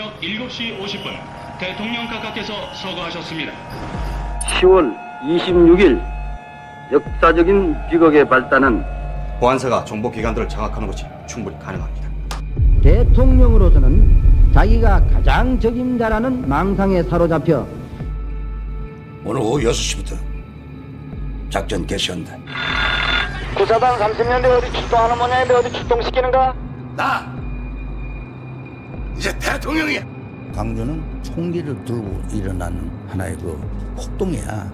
저녁 7시 50분 대통령각하께서 서거하셨습니다. 10월 26일 역사적인 비극의 발단은 보안사가 정보기관들을 장악하는 것이 충분히 가능합니다. 대통령으로서는 자기가 가장 적임자라는 망상에 사로잡혀 오늘 오후 6시부터 작전 개시한다. 구사단 30년대 어디 출동하는 모양인데 어디 출동시키는가? 나 이제 대통령이야. 광주는 총기를 들고 일어나는 하나의 그 폭동이야.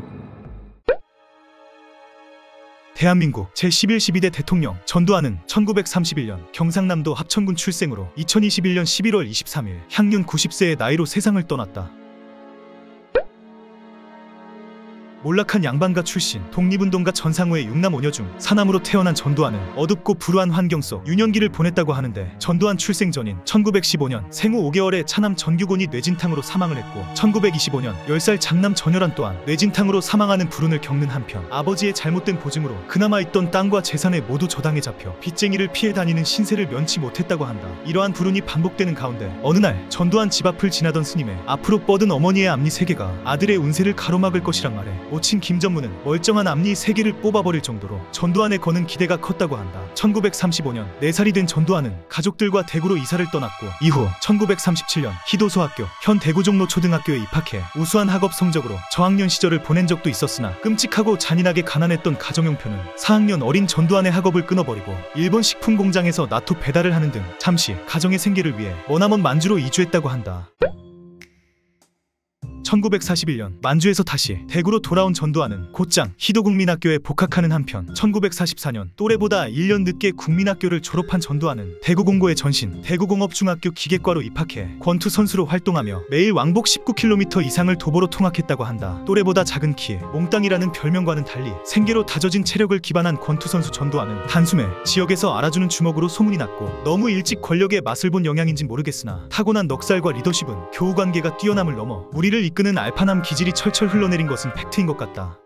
대한민국 제11, 12대 대통령 전두환은 1931년 경상남도 합천군 출생으로 2021년 11월 23일 향년 90세의 나이로 세상을 떠났다. 몰락한 양반가 출신, 독립운동가 전상우의 6남 5녀 중 사남으로 태어난 전두환은 어둡고 불우한 환경 속 유년기를 보냈다고 하는데, 전두환 출생 전인 1915년 생후 5개월에 차남 전규곤이 뇌진탕으로 사망을 했고, 1925년 10살 장남 전열한 또한 뇌진탕으로 사망하는 불운을 겪는 한편, 아버지의 잘못된 보증으로 그나마 있던 땅과 재산에 모두 저당해 잡혀 빚쟁이를 피해 다니는 신세를 면치 못했다고 한다. 이러한 불운이 반복되는 가운데 어느 날 전두환 집 앞을 지나던 스님의 앞으로 뻗은 어머니의 앞니 3개가 아들의 운세를 가로막을 것이란 말에 모친 김전무는 멀쩡한 앞니 3개를 뽑아버릴 정도로 전두환에 거는 기대가 컸다고 한다. 1935년 4살이 된 전두환은 가족들과 대구로 이사를 떠났고, 이후 1937년 희도소학교 현 대구종로초등학교에 입학해 우수한 학업 성적으로 저학년 시절을 보낸 적도 있었으나, 끔찍하고 잔인하게 가난했던 가정형편은 4학년 어린 전두환의 학업을 끊어버리고 일본 식품공장에서 나토 배달을 하는 등 잠시 가정의 생계를 위해 머나먼 만주로 이주했다고 한다. 1941년 만주에서 다시 대구로 돌아온 전두환은 곧장 희도국민학교에 복학하는 한편, 1944년 또래보다 1년 늦게 국민학교를 졸업한 전두환은 대구공고의 전신 대구공업중학교 기계과로 입학해 권투 선수로 활동하며 매일 왕복 19km 이상을 도보로 통학했다고 한다. 또래보다 작은 키, 몽땅이라는 별명과는 달리 생계로 다져진 체력을 기반한 권투 선수 전두환은 단숨에 지역에서 알아주는 주먹으로 소문이 났고, 너무 일찍 권력의 맛을 본 영향인진 모르겠으나 타고난 넉살과 리더십은 교우관계가 뛰어남을 넘어 무리를 이끄는 알파남 기질이 철철 흘러내린 것은 팩트인 것 같다.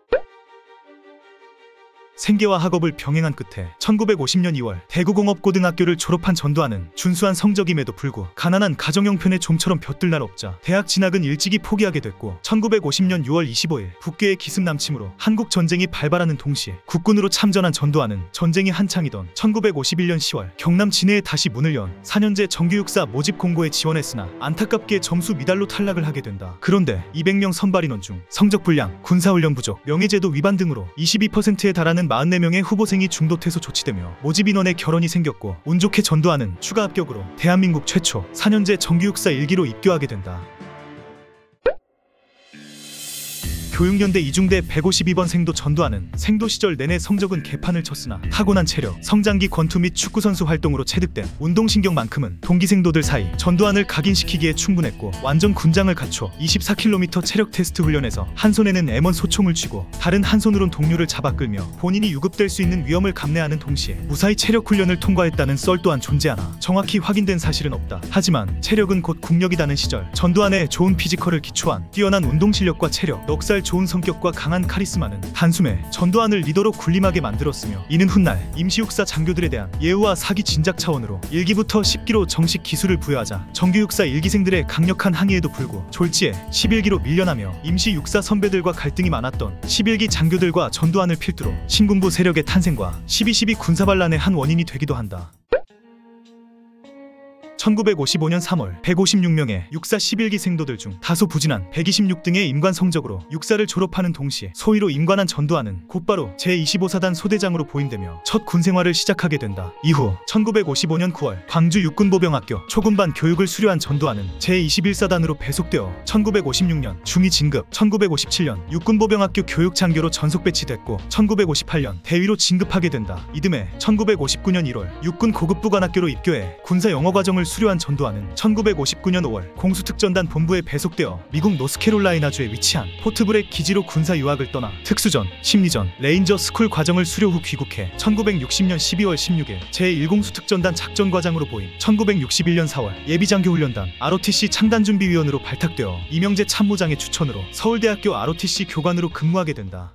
생계와 학업을 병행한 끝에 1950년 2월 대구공업고등학교를 졸업한 전두환은 준수한 성적임에도 불구 가난한 가정형편에 좀처럼 볕들 날 없자 대학 진학은 일찍이 포기하게 됐고, 1950년 6월 25일 북괴의 기습 남침으로 한국전쟁이 발발하는 동시에 국군으로 참전한 전두환은 전쟁이 한창이던 1951년 10월 경남 진해에 다시 문을 연 4년제 정규육사 모집 공고에 지원했으나 안타깝게 점수 미달로 탈락을 하게 된다. 그런데 200명 선발 인원 중 성적 불량, 군사훈련 부족, 명예제도 위반 등으로 22%에 달하는 44명의 후보생이 중도 퇴소 조치되며 모집 인원에 결혼이 생겼고, 운 좋게 전두환은 추가 합격으로 대한민국 최초 4년제 정규육사 1기로 입교하게 된다. 교육연대 이중대 152번 생도 전두환은 생도 시절 내내 성적은 개판을 쳤으나 타고난 체력, 성장기 권투 및 축구선수 활동으로 체득된 운동신경만큼은 동기생도들 사이 전두환을 각인시키기에 충분했고, 완전 군장을 갖춰 24km 체력 테스트 훈련에서 한 손에는 M1 소총을 쥐고 다른 한 손으론 동료를 잡아 끌며 본인이 유급될 수 있는 위험을 감내하는 동시에 무사히 체력 훈련을 통과했다는 썰 또한 존재하나 정확히 확인된 사실은 없다. 하지만 체력은 곧 국력이다는 시절 전두환의 좋은 피지컬을 기초한 뛰어난 운동실력과 체력, 넉살 좋은 성격과 강한 카리스마는 단숨에 전두환을 리더로 군림하게 만들었으며, 이는 훗날 임시육사 장교들에 대한 예우와 사기 진작 차원으로 1기부터 10기로 정식 기술을 부여하자 정규육사 1기생들의 강력한 항의에도 불구 졸지에 11기로 밀려나며 임시육사 선배들과 갈등이 많았던 11기 장교들과 전두환을 필두로 신군부 세력의 탄생과 12.12 군사반란의 한 원인이 되기도 한다. 1955년 3월 156명의 육사 11기 생도들 중 다소 부진한 126등의 임관 성적으로 육사를 졸업하는 동시에 소위로 임관한 전두환은 곧바로 제25사단 소대장으로 보임되며 첫 군생활을 시작하게 된다. 이후 1955년 9월 광주 육군보병학교 초군반 교육을 수료한 전두환은 제21사단으로 배속되어 1956년 중위 진급, 1957년 육군보병학교 교육장교로 전속 배치됐고 1958년 대위로 진급하게 된다. 이듬해 1959년 1월 육군 고급부관학교로 입교해 군사 영어과정을 수료한 전두환은 1959년 5월 공수특전단 본부에 배속되어 미국 노스캐롤라이나주에 위치한 포트브렉 기지로 군사 유학을 떠나 특수전, 심리전, 레인저 스쿨 과정을 수료 후 귀국해 1960년 12월 16일 제1공수특전단 작전과장으로 보임 1961년 4월 예비장교훈련단 ROTC 창단준비위원으로 발탁되어 이명재 참모장의 추천으로 서울대학교 ROTC 교관으로 근무하게 된다.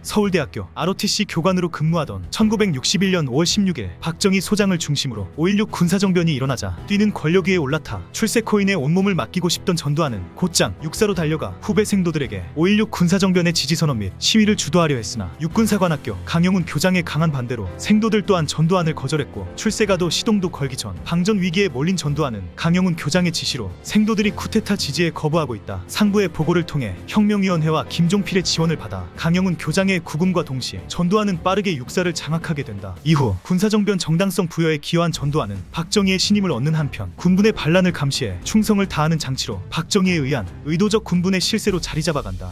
서울대학교 ROTC 교관으로 근무하던 1961년 5월 16일 박정희 소장을 중심으로 5.16 군사정변이 일어나자 뛰는 권력 위에 올라타 출세코인에 온몸을 맡기고 싶던 전두환은 곧장 육사로 달려가 후배 생도들에게 5.16 군사정변의 지지선언 및 시위를 주도하려 했으나 육군사관학교 강영훈 교장의 강한 반대로 생도들 또한 전두환을 거절했고 출세가도 시동도 걸기 전 방전 위기에 몰린 전두환은 강영훈 교장의 지시로 생도들이 쿠데타 지지에 거부하고 있다 상부의 보고를 통해 혁명위원회와 김종필의 지원을 받아 강영훈 교장의 구금과 동시에 전두환은 빠르게 육사를 장악하게 된다. 이후 군사정변 정당성 부여에 기여한 전두환은 박정희의 신임을 얻는 한편 군분의 반란을 감시해 충성을 다하는 장치로 박정희에 의한 의도적 군분의 실세로 자리 잡아간다.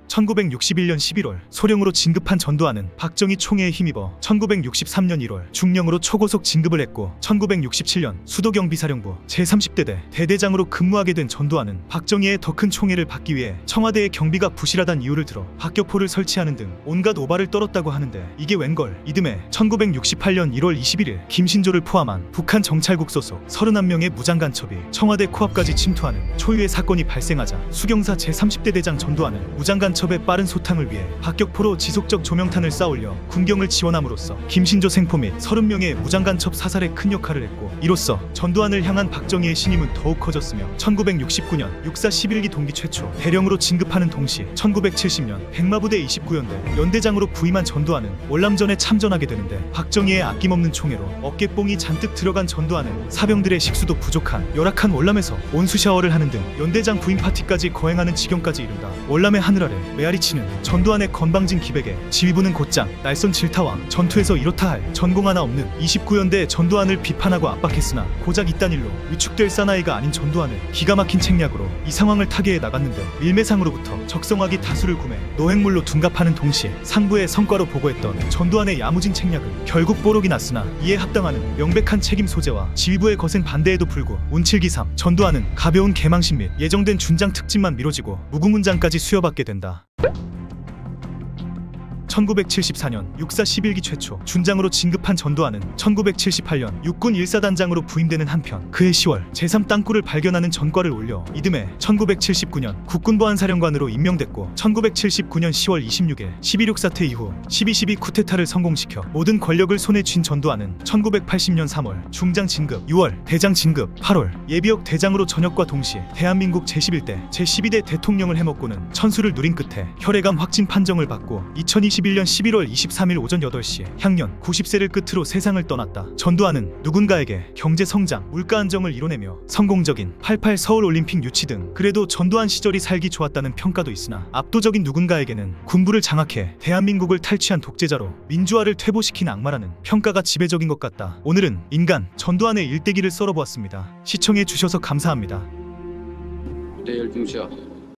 1961년 11월 소령으로 진급한 전두환은 박정희 총애에 힘입어 1963년 1월 중령으로 초고속 진급을 했고 1967년 수도경비사령부 제30대대 대대장으로 근무하게 된 전두환은 박정희의 더 큰 총애를 받기 위해 청와대의 경비가 부실하다는 이유를 들어 박격포를 설치하는 등 온갖 오바를 떨었다고 하는데 이게 웬걸. 이듬해 1968년 1월 21일 김신조를 포함한 북한 정찰국 소속 31명의 무장간첩이 청와대 코앞까지 침투하는 초유의 사건이 발생하자 수경사 제30대 대장 전두환은 무장간첩의 빠른 소탕을 위해 박격포로 지속적 조명탄을 쌓아올려 군경을 지원함으로써 김신조 생포 및 30명의 무장간첩 사살에 큰 역할을 했고 이로써 전두환을 향한 박정희의 신임은 더욱 커졌으며 1969년 육사 11기 동기 최초 대령으로 진급하는 동시 1970년 백마부대 29연대 연대장으로 부임한 전두환은 월남전에 참전하게 되는데 박정희의 아낌없는 총애로 어깨뽕이 잔뜩 들어간 전두환은 사병들의 식수도 부족한 열악한 월남에서 온수 샤워를 하는 등 연대장 부임 파티까지 거행하는 지경까지 이른다. 월남의 하늘 아래 메아리치는 전두환의 건방진 기백에 지휘부는 곧장 날선 질타와 전투에서 이렇다 할 전공 하나 없는 29연대 전두환을 비판하고 압박했으나 고작 이딴 일로 위축될 사나이가 아닌 전두환을 기가 막힌 책략으로 이 상황을 타개해 나갔는데 밀매상으로부터 적성화기 다수를 구매 노획물로 둔갑하는 동시에 상부의 성과로 보고했던 전두환의 야무진 책략은 결국 뽀록이 났으나 이에 합당하는 명백한 책임 소재와 지휘부의 거센 반대에도 불구 운칠기삼 전두환은 가벼운 개망신 및 예정된 준장 특집만 미뤄지고 무궁문장까지 수여받게 된다. 1974년 육사 11기 최초 준장으로 진급한 전두환은 1978년 육군 1사단장으로 부임되는 한편 그해 10월 제3땅굴을 발견하는 전과를 올려 이듬해 1979년 국군보안사령관으로 임명됐고 1979년 10월 26일 12.6 사태 이후 12.12 쿠데타를 성공시켜 모든 권력을 손에 쥔 전두환은 1980년 3월 중장 진급, 6월 대장 진급, 8월 예비역 대장으로 전역과 동시에 대한민국 제11대, 제12대 대통령을 해먹고는 천수를 누린 끝에 혈액암 확진 판정을 받고 2021년 11월 23일 오전 8시 향년 90세를 끝으로 세상을 떠났다. 전두환은 누군가에게 경제 성장, 물가 안정을 이뤄내며 성공적인 88 서울올림픽 유치 등 그래도 전두환 시절이 살기 좋았다는 평가도 있으나 압도적인 누군가에게는 군부를 장악해 대한민국을 탈취한 독재자로 민주화를 퇴보시킨 악마라는 평가가 지배적인 것 같다. 오늘은 인간 전두환의 일대기를 썰어보았습니다. 시청해 주셔서 감사합니다. 네, 열중시야.